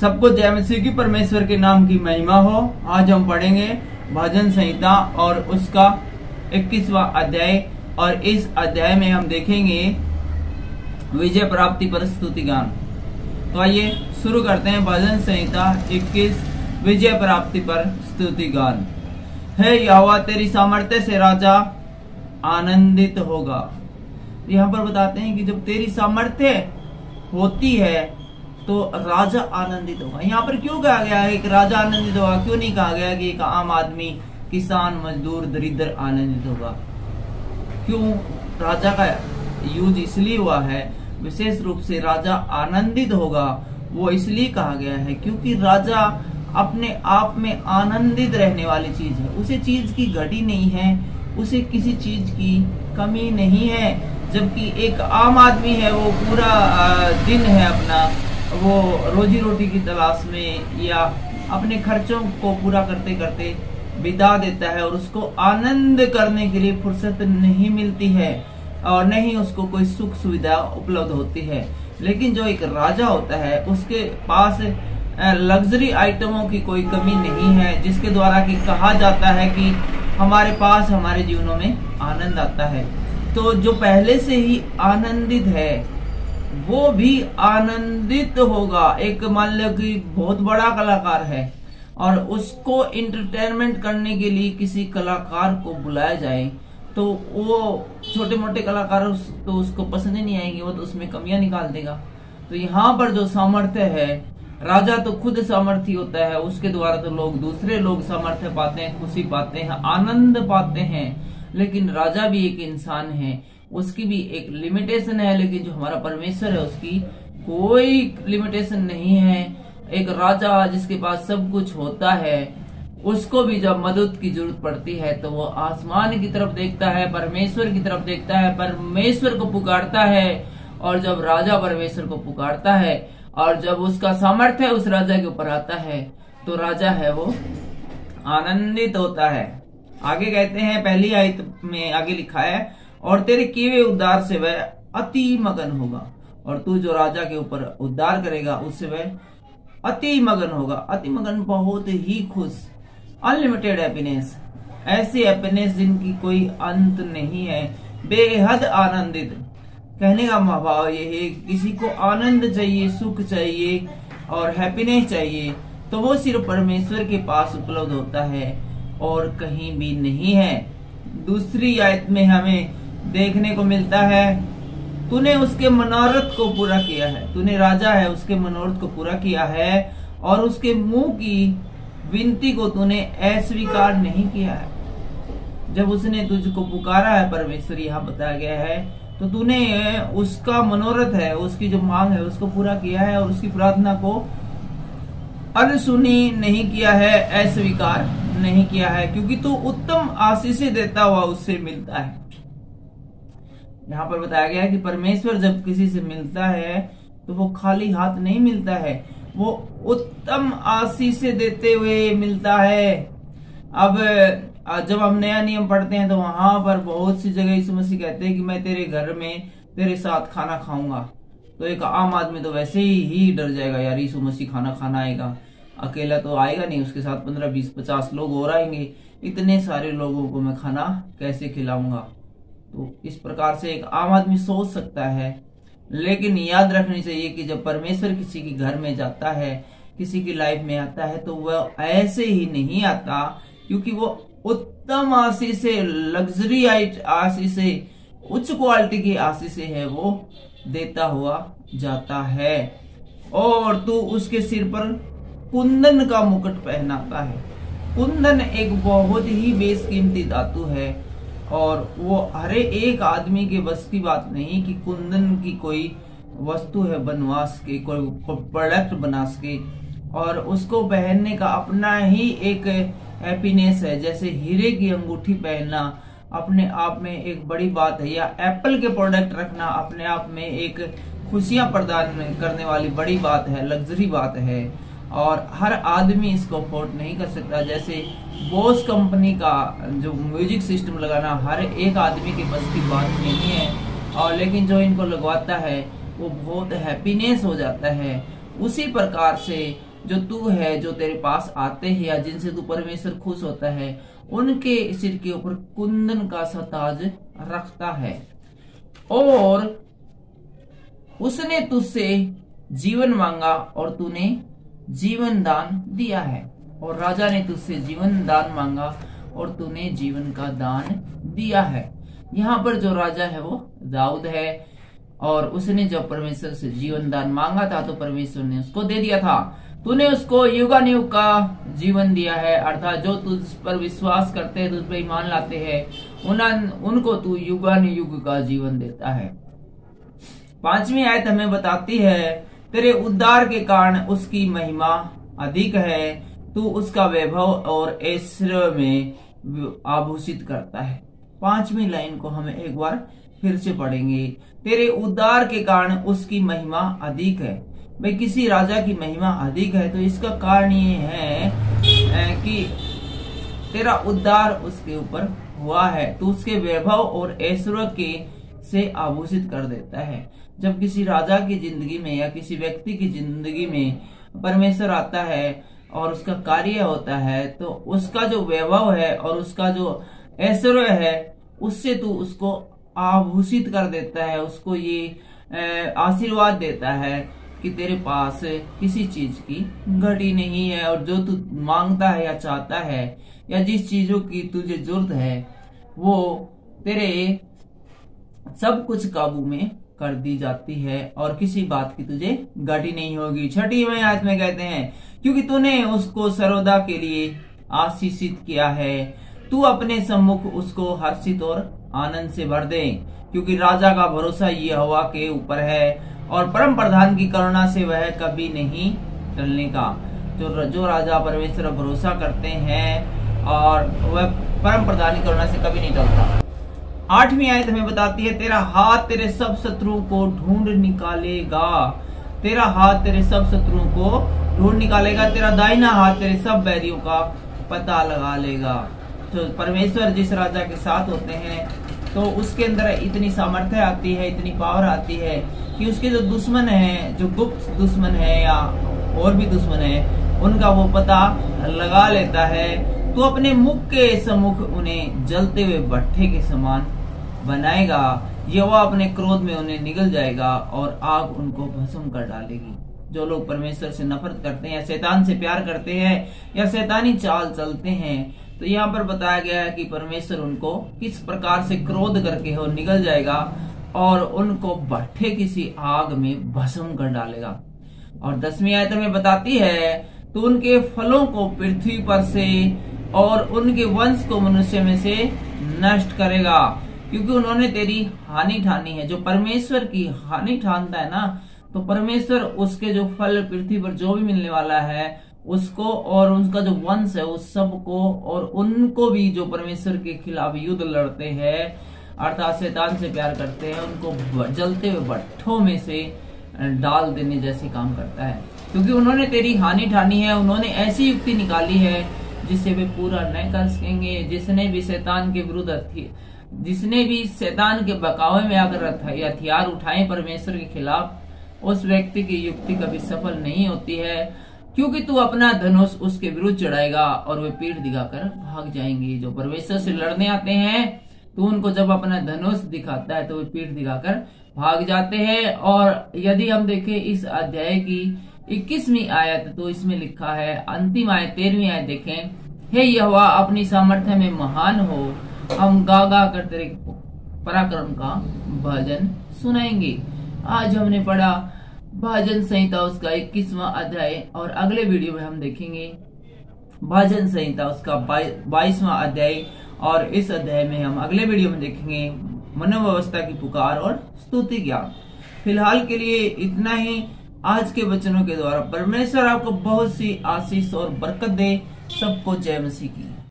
सबको जय मसीह की, परमेश्वर के नाम की महिमा हो। आज हम पढ़ेंगे भजन संहिता और उसका 21वां अध्याय, और इस अध्याय में हम देखेंगे विजय प्राप्ति पर स्तुति गान। तो आइए शुरू करते हैं। भजन संहिता 21 विजय प्राप्ति पर स्तुति गान। हे यहोवा, तेरी सामर्थ्य से राजा आनंदित होगा। यहाँ पर बताते हैं कि जब तेरी सामर्थ्य होती है तो राजा आनंदित होगा। यहाँ पर क्यों कहा गया है कि राजा आनंदित होगा? क्यों नहीं कहा गया कि एक आम आदमी, किसान, मजदूर, दरिद्र आनंदित होगा? क्यों राजा का यूज इसलिए हुआ है, विशेष रूप से राजा आनंदित होगा, वो इसलिए कहा गया है क्योंकि राजा अपने आप में आनंदित रहने वाली चीज है। उसे चीज की घटी नहीं है, उसे किसी चीज की कमी नहीं है। जबकि एक आम आदमी है, वो पूरा दिन है अपना वो रोजी रोटी की तलाश में या अपने खर्चों को पूरा करते करते बिता देता है, और उसको आनंद करने के लिए फुर्सत नहीं मिलती है और नहीं उसको कोई सुख सुविधा उपलब्ध होती है। लेकिन जो एक राजा होता है, उसके पास लग्जरी आइटमों की कोई कमी नहीं है, जिसके द्वारा कि कहा जाता है कि हमारे पास हमारे जीवनों में आनंद आता है। तो जो पहले से ही आनंदित है वो भी आनंदित होगा। एक मान लो कि बहुत बड़ा कलाकार है और उसको एंटरटेनमेंट करने के लिए किसी कलाकार को बुलाया जाए, तो वो छोटे मोटे कलाकार तो उसको पसंद ही नहीं आएंगे, वो तो उसमें कमियां निकाल देगा। तो यहाँ पर जो सामर्थ्य है, राजा तो खुद सामर्थ्य होता है, उसके द्वारा तो दूसरे लोग सामर्थ्य पाते हैं, खुशी पाते हैं, आनंद पाते हैं। लेकिन राजा भी एक इंसान है, उसकी भी एक लिमिटेशन है। लेकिन जो हमारा परमेश्वर है, उसकी कोई लिमिटेशन नहीं है। एक राजा जिसके पास सब कुछ होता है, उसको भी जब मदद की जरूरत पड़ती है तो वो आसमान की तरफ देखता है, परमेश्वर की तरफ देखता है, परमेश्वर को पुकारता है। और जब राजा परमेश्वर को पुकारता है और जब उसका सामर्थ्य उस राजा के ऊपर आता है, तो राजा है वो आनंदित होता है। आगे कहते हैं, पहली आयत में आगे लिखा है, और तेरे किए हुए उद्धार से वह अति मगन होगा। और तू जो राजा के ऊपर उद्धार करेगा, उससे वह अति मगन होगा। अति मगन, बहुत ही खुश, अनलिमिटेड हैप्पीनेस, ऐसी हैप्पीनेस जिनकी कोई अंत नहीं है, बेहद आनंदित। कहने का भाव ये है, किसी को आनंद चाहिए, सुख चाहिए और हैप्पीनेस चाहिए, तो वो सिर्फ परमेश्वर के पास उपलब्ध होता है और कहीं भी नहीं है। दूसरी आयत में हमें देखने को मिलता है, तूने उसके मनोरथ को पूरा किया है। तूने राजा है, उसके मनोरथ को पूरा किया है, और उसके मुंह की विनती को तूने अस्वीकार नहीं किया है। जब उसने तुझको पुकारा है, परमेश्वर यहाँ बताया गया है, तो तूने उसका मनोरथ है, उसकी जो मांग है, उसको पूरा किया है, और उसकी प्रार्थना को अनसुनी नहीं किया है, अस्वीकार नहीं किया है, क्योंकि तू उत्तम आशीष देता हुआ उससे मिलता है। यहाँ पर बताया गया है कि परमेश्वर जब किसी से मिलता है तो वो खाली हाथ नहीं मिलता है, वो उत्तम आशीष देते हुए मिलता है। अब जब हम नया नियम पढ़ते हैं तो वहां पर बहुत सी जगह यीशु मसीह कहते हैं कि मैं तेरे घर में तेरे साथ खाना खाऊंगा। तो एक आम आदमी तो वैसे ही डर जाएगा, यार यीशु मसीह खाना आएगा, अकेला तो आएगा नहीं, उसके साथ 15, 20, 50 लोग और आएंगे, इतने सारे लोगों को मैं खाना कैसे खिलाऊंगा? तो इस प्रकार से एक आम आदमी सोच सकता है। लेकिन याद रखनी चाहिए कि जब परमेश्वर किसी के घर में जाता है, किसी की लाइफ में आता है, तो वह ऐसे ही नहीं आता, क्योंकि वो उत्तम आशीष से, लग्जरी आशीष से, उच्च क्वालिटी की आशीष से है वो देता हुआ जाता है। और तू उसके सिर पर कुंदन का मुकुट पहनाता है। कुंदन एक बहुत ही बेशकीमती धातु है, और वो हर एक आदमी के बस की बात नहीं कि कुंदन की कोई वस्तु है बनवा सके, कोई प्रोडक्ट बना सके, और उसको पहनने का अपना ही एक हैप्पीनेस है। जैसे हीरे की अंगूठी पहनना अपने आप में एक बड़ी बात है, या एप्पल के प्रोडक्ट रखना अपने आप में एक खुशियां प्रदान करने वाली बड़ी बात है, लग्जरी बात है, और हर आदमी इसको अफोर्ड नहीं कर सकता। जैसे बोस कंपनी का जो म्यूजिक सिस्टम लगाना हर एक आदमी के बस की बात नहीं है, और लेकिन जो इनको लगवाता है वो बहुत हैप्पीनेस हो जाता है। उसी प्रकार से जो तू है, जो तेरे पास आते हैं या जिनसे तू परमेश्वर खुश होता है, उनके सिर के ऊपर कुंदन का सा ताज रखता है। और उसने तुझसे जीवन मांगा और तूने जीवन दान दिया है। और राजा ने तुझसे जीवन दान मांगा और तूने जीवन का दान दिया है। यहाँ पर जो राजा है वो दाऊद है, और उसने जब परमेश्वर से जीवन दान मांगा था तो परमेश्वर ने उसको दे दिया था। तूने उसको युगानुयुग का जीवन दिया है, अर्थात जो तुझ पर विश्वास करते हैं, तुझ पर ईमान लाते हैं, उनको तू युगानुयुग का जीवन देता है। 5वीं आयत हमें बताती है, तेरे उद्धार के कारण उसकी महिमा अधिक है, तू उसका वैभव और ऐश्वर्य में आभूषित करता है। 5वीं लाइन को हमें एक बार फिर से पढ़ेंगे। तेरे उद्धार के कारण उसकी महिमा अधिक है। भाई, किसी राजा की महिमा अधिक है तो इसका कारण ये है कि तेरा उद्धार उसके ऊपर हुआ है, तो उसके वैभव और ऐश्वर्य के से आभूषित कर देता है। जब किसी राजा की जिंदगी में या किसी व्यक्ति की जिंदगी में परमेश्वर आता है और उसका कार्य होता है, तो उसका जो वैभव है और उसका जो ऐश्वर्य है, उससे तू उसको आभूषित कर देता है, उसको ये आशीर्वाद देता है कि तेरे पास किसी चीज की घटी नहीं है, और जो तू मांगता है या चाहता है या जिस चीजों की तुझे जरूरत है वो तेरे सब कुछ काबू में कर दी जाती है और किसी बात की तुझे घटी नहीं होगी। 6वीं आयत में कहते हैं, क्योंकि तूने उसको सर्वदा के लिए आशीषित किया है, तू अपने सम्मुख उसको हर्षित और आनंद से भर दे, क्योंकि राजा का भरोसा यहोवा के ऊपर है और परम प्रधान की करुणा से वह कभी नहीं टलने का। जो राजा परमेश्वर भरोसा करते हैं और वह परम प्रधान की करुणा से कभी नहीं टलता। 8वीं आयत हमें बताती है, तेरा हाथ तेरे सब शत्रुओं को ढूंढ निकालेगा। तेरा हाथ तेरे सब शत्रुओं को ढूंढ निकालेगा, तेरा दाहिना हाथ तेरे सब बैरियों का पता लगा लेगा। तो परमेश्वर जिस राजा के साथ होते हैं तो उसके अंदर इतनी सामर्थ्य आती है, इतनी पावर आती है कि उसके जो दुश्मन हैं, जो गुप्त दुश्मन है या और भी दुश्मन है, उनका वो पता लगा लेता है। तो अपने मुख के सम्मुख उन्हें जलते हुए भट्ठे के समान बनाएगा, यहोवा अपने क्रोध में उन्हें निगल जाएगा और आग उनको भस्म कर डालेगी। जो लोग परमेश्वर से नफरत करते हैं या शैतान से प्यार करते हैं या शैतानी चाल चलते हैं, तो यहाँ पर बताया गया है कि परमेश्वर उनको किस प्रकार से क्रोध करके हो निगल जाएगा और उनको भट्ठे किसी आग में भस्म कर डालेगा। और 10वीं आयत में बताती है, तो उनके फलों को पृथ्वी पर से और उनके वंश को मनुष्य में से नष्ट करेगा, क्योंकि उन्होंने तेरी हानि ठानी है। जो परमेश्वर की हानि ठानता है ना, तो परमेश्वर उसके जो फल पृथ्वी पर जो भी मिलने वाला है उसको और उनका जो वंश है उस सबको और उनको भी जो परमेश्वर के खिलाफ युद्ध लड़ते हैं अर्थात शैतान से प्यार करते हैं, उनको जलते हुए भट्ठों में से डाल देने जैसे काम करता है। क्योंकि उन्होंने तेरी हानि ठानी है, उन्होंने ऐसी युक्ति निकाली है जिससे वे पूरा नहीं कर सकेंगे। जिसने भी शैतान के विरुद्ध जिसने भी शैतान के बकावे में आकर हथियार उठाए परमेश्वर के खिलाफ, उस व्यक्ति की युक्ति कभी सफल नहीं होती है, क्योंकि तू अपना धनुष उसके विरुद्ध चढ़ाएगा और वे पीठ दिखाकर भाग जाएंगे। जो परमेश्वर से लड़ने आते हैं तो उनको जब अपना धनुष दिखाता है तो वे पीठ दिखाकर भाग जाते हैं। और यदि हम देखें इस अध्याय की 21वीं आयत, तो इसमें लिखा है, अंतिम आयत 13वीं आयत देखें, हे यहोवा अपनी सामर्थ्य में महान हो, हम गा गा कर तेरे पराक्रम का भजन सुनाएंगे। आज हमने पढ़ा भजन संहिता उसका 21वां अध्याय और अगले वीडियो में हम देखेंगे भजन संहिता उसका 22वां अध्याय और इस अध्याय में हम अगले वीडियो में देखेंगे मनोव्यवस्था की पुकार और स्तुति ज्ञान। फिलहाल के लिए इतना ही। आज के वचनों के द्वारा परमेश्वर आपको बहुत सी आशीष और बरकत दे। सबको जय मसीह की।